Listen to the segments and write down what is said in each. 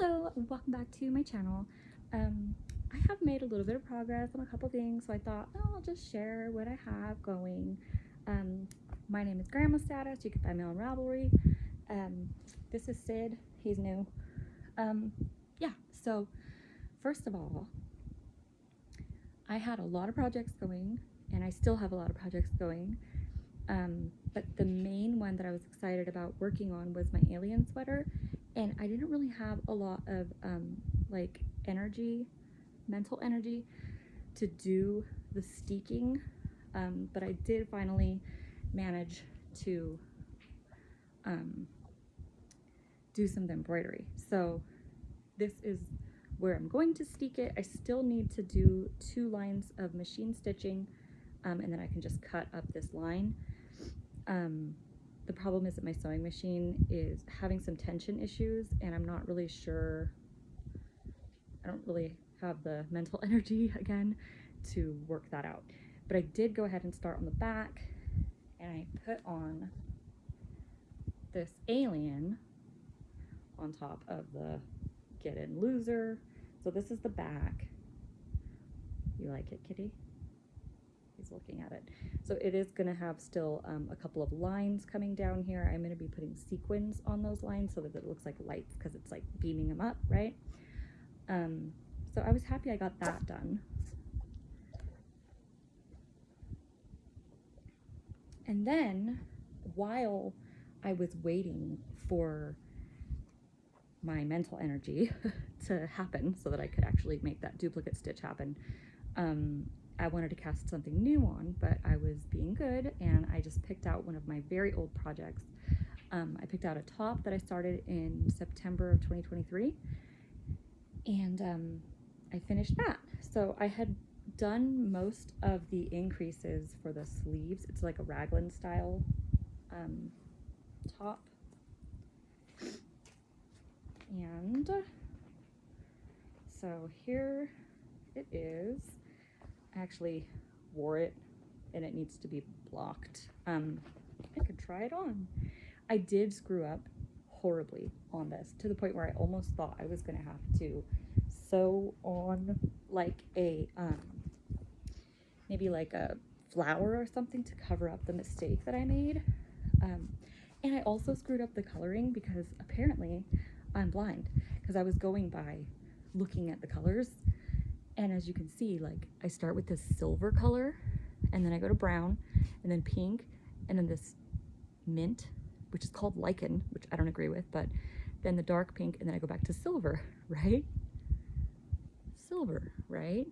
Hello, welcome back to my channel. I have made a little bit of progress on a couple things, so I thought, oh, I'll just share what I have going. My name is Grandma Status. You can find me on Ravelry. This is Sid. He's new. Yeah, so first of all, I had a lot of projects going, and I still have a lot of projects going. But the main one that I was excited about working on was my alien sweater, and I didn't really have a lot of like mental energy to do the steeking, but I did finally manage to do some of the embroidery. So this is where I'm going to steek it. I still need to do 2 lines of machine stitching, and then I can just cut up this line. The problem is that my sewing machine is having some tension issues, and I'm not really sure, I don't really have the mental energy again to work that out. But I did go ahead and start on the back, and I put on this alien on top of the Get In Loser. So this is the back. You like it, kitty? He's looking at it. So it is going to have still a couple of lines coming down here. I'm going to be putting sequins on those lines so that it looks like lights, because it's like beaming them up, right? So I was happy I got that done. And then while I was waiting for my mental energy to happen so that I could actually make that duplicate stitch happen, I wanted to cast something new on, but I was being good, and I just picked out one of my very old projects. I picked out a top that I started in September of 2023, and I finished that. So I had done most of the increases for the sleeves. It's like a raglan style top. And so here it is. I actually wore it, and it needs to be blocked. I could try it on. I did screw up horribly on this, to the point where I almost thought I was gonna have to sew on like a maybe like a flower or something to cover up the mistake that I made. And I also screwed up the coloring, because apparently I'm blind, because I was going by looking at the colors. And as you can see, like, I start with this silver color, and then I go to brown, and then pink, and then this mint, which is called lichen, which I don't agree with, but then the dark pink, and then I go back to silver, right? Silver, right?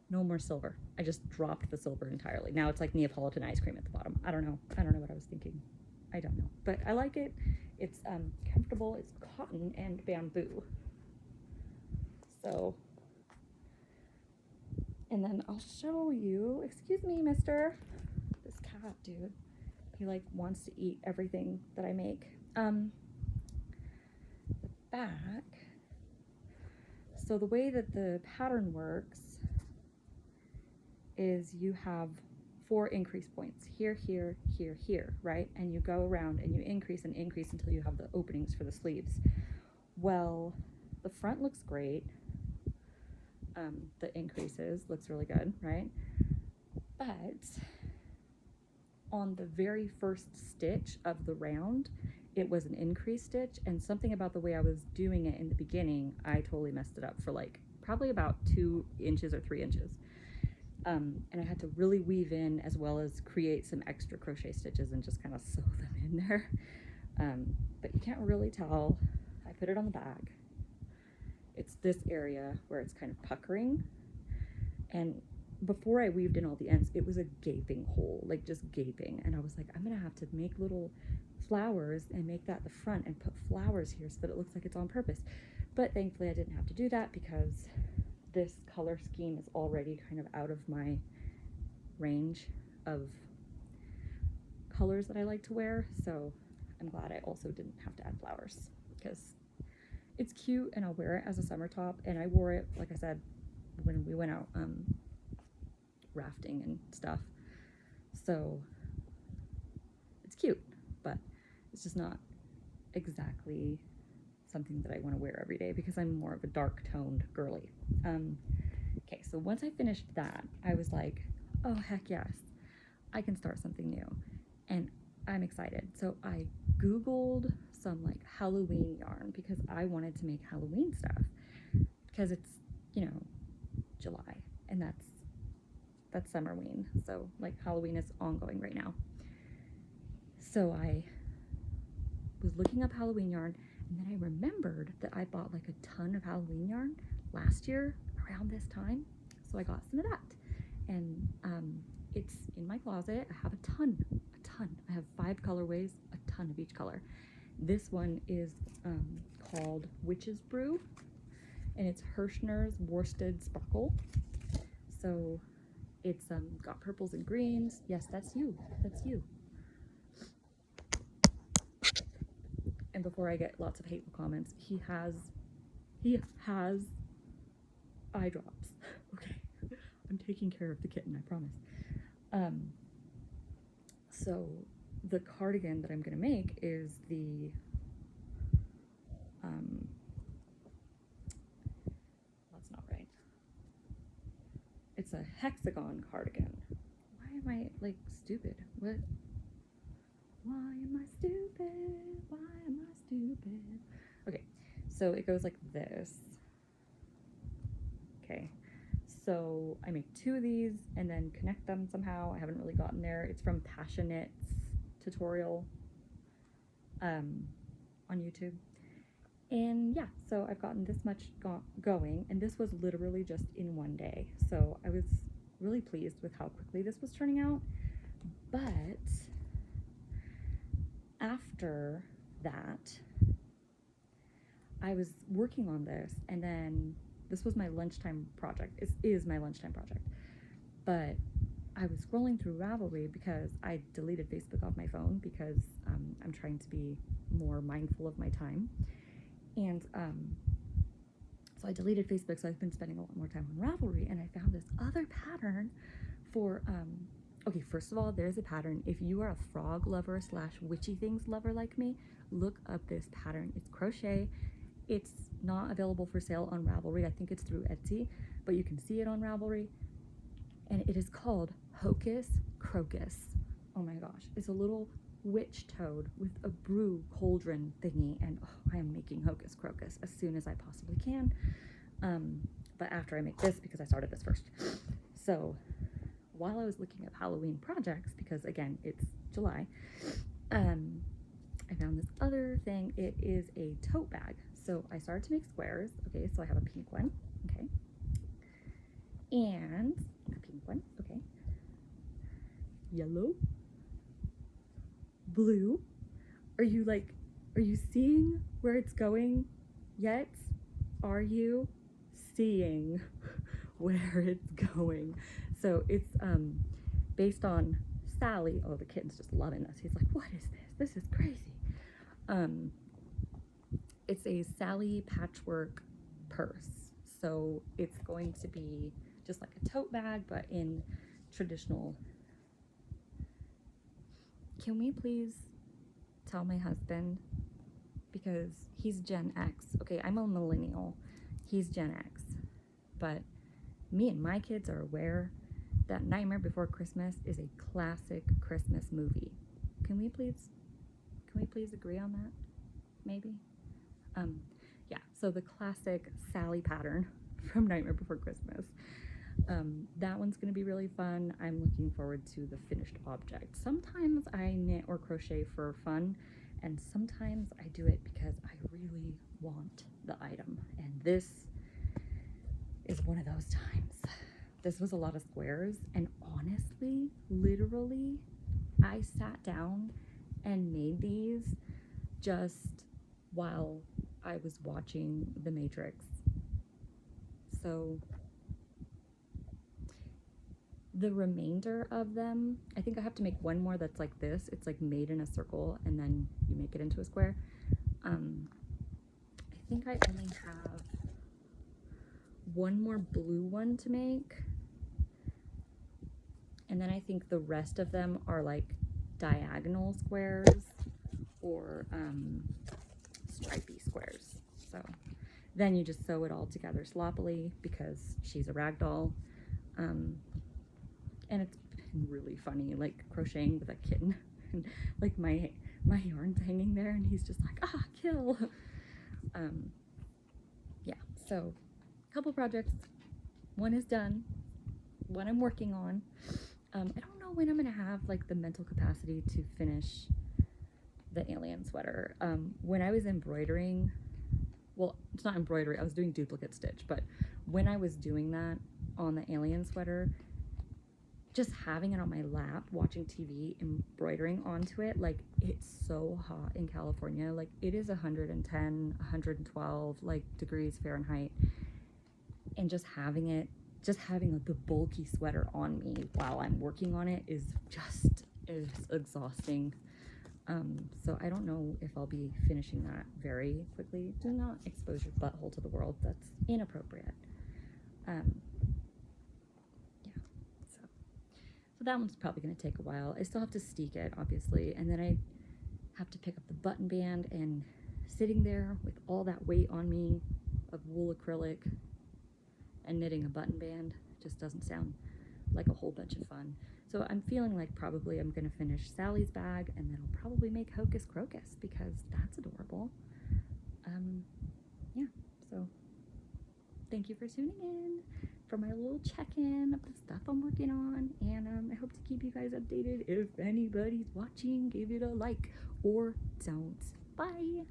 No more silver. I just dropped the silver entirely. Now it's like Neapolitan ice cream at the bottom. I don't know what I was thinking. I don't know, but I like it. It's comfortable. It's cotton and bamboo. So, and then I'll show you, excuse me, mister, this cat, dude, he like wants to eat everything that I make. The back, so the way that the pattern works is you have 4 increase points, here, here, here, here, right? And you go around and you increase and increase until you have the openings for the sleeves. Well, the front looks great. The increases looks really good, right? But on the very first stitch of the round, it was an increase stitch, and something about the way I was doing it in the beginning, I totally messed it up for like probably about 2 inches or 3 inches. And I had to really weave in, as well as create some extra crochet stitches and just kind of sew them in there. But you can't really tell. I put it on the back. It's this area where it's kind of puckering, and before I weaved in all the ends, it was a gaping hole, like just gaping, and I was like, I'm gonna have to make little flowers and make that the front and put flowers here so that it looks like it's on purpose. But thankfully I didn't have to do that, because this color scheme is already kind of out of my range of colors that I like to wear, so I'm glad I also didn't have to add flowers, because it's cute and I'll wear it as a summer top. And I wore it, like I said, when we went out rafting and stuff, so it's cute, but it's just not exactly something that I want to wear every day because I'm more of a dark toned girly. Okay, so once I finished that, I was like, oh heck yes, I can start something new, and I'm excited. So I Googled some like Halloween yarn because I wanted to make Halloween stuff because it's, you know, July, and that's Summerween. So like Halloween is ongoing right now. So I was looking up Halloween yarn, and then I remembered that I bought like a ton of Halloween yarn last year around this time. So I got some of that, and it's in my closet. I have a ton. I have 5 colorways, a ton of each color. This one is called Witch's Brew, and it's Hirschner's Worsted Sparkle. So it's got purples and greens. Yes, that's you. That's you. And before I get lots of hateful comments, he has eye drops. Okay, I'm taking care of the kitten, I promise. So the cardigan that I'm gonna make is the that's not right. It's a hexagon cardigan. Why am I like stupid? What? Why am I stupid? Why am I stupid? Okay, so it goes like this. Okay, so I make 2 of these and then connect them somehow. I haven't really gotten there. It's from Passionate's tutorial on YouTube. And yeah, so I've gotten this much going, and this was literally just in one day. So I was really pleased with how quickly this was turning out. But after that, I was working on this, and then this was my lunchtime project. It is my lunchtime project. But I was scrolling through Ravelry because I deleted Facebook off my phone because I'm trying to be more mindful of my time. And so I deleted Facebook, so I've been spending a lot more time on Ravelry, and I found this other pattern for, okay, first of all, there's a pattern. If you are a frog lover / witchy things lover like me, look up this pattern. It's crochet. It's not available for sale on Ravelry. I think it's through Etsy, but you can see it on Ravelry. And it is called Hocus Crocus. Oh my gosh, it's a little witch toad with a brew cauldron thingy, and oh, I am making Hocus Crocus as soon as I possibly can. But after I make this, because I started this first. So while I was looking up Halloween projects, because again, it's July, I found this other thing. It is a tote bag. So I started to make squares. Okay, so I have a pink one. Okay. And a pink one. Okay. Yellow. Blue. Are you seeing where it's going yet? Are you seeing where it's going? So it's based on Sally. Oh, the kitten's just loving this. He's like, what is this? This is crazy. It's a Sally patchwork purse. So it's going to be just like a tote bag, but in traditional. Can we please tell my husband, because he's Gen X. Okay, I'm a millennial. He's Gen X. But me and my kids are aware that Nightmare Before Christmas is a classic Christmas movie. Can we please agree on that? Maybe? Yeah, so the classic Sally pattern from Nightmare Before Christmas. That one's going to be really fun. I'm looking forward to the finished object. Sometimes I knit or crochet for fun, and sometimes I do it because I really want the item. And this is one of those times. This was a lot of squares, and honestly, literally, I sat down and made these just while I was watching The Matrix. So the remainder of them, I think I have to make one more that's like this. It's like made in a circle, and then you make it into a square. I think I only have one more blue one to make. And then I think the rest of them are like diagonal squares or stripy squares. So then you just sew it all together sloppily because she's a rag doll. And it's been really funny, like courocheting with a kitten. And like my yarn's hanging there and he's just like, ah, kill. Yeah, so a couple projects. One is done, one I'm working on. I don't know when I'm gonna have like the mental capacity to finish the alien sweater. When I was embroidering, well, it's not embroidery, I was doing duplicate stitch, but when I was doing that on the alien sweater, just having it on my lap, watching TV, embroidering onto it, like, it's so hot in California. Like, it is 110, 112, like, degrees Fahrenheit. And just having the bulky sweater on me while I'm working on it is exhausting. So I don't know if I'll be finishing that very quickly. Do not expose your butthole to the world. That's inappropriate. Yeah. So that one's probably going to take a while. I still have to steek it, obviously, and then I have to pick up the button band, and sitting there with all that weight on me of wool acrylic and knitting a button band just doesn't sound like a whole bunch of fun. So I'm feeling like probably I'm going to finish Sally's bag, and then I'll probably make Hocus Crocus because that's adorable. Yeah, so thank you for tuning in for my little check-in of the stuff I'm working on, and I hope to keep you guys updated. If anybody's watching, give it a like or don't. Bye!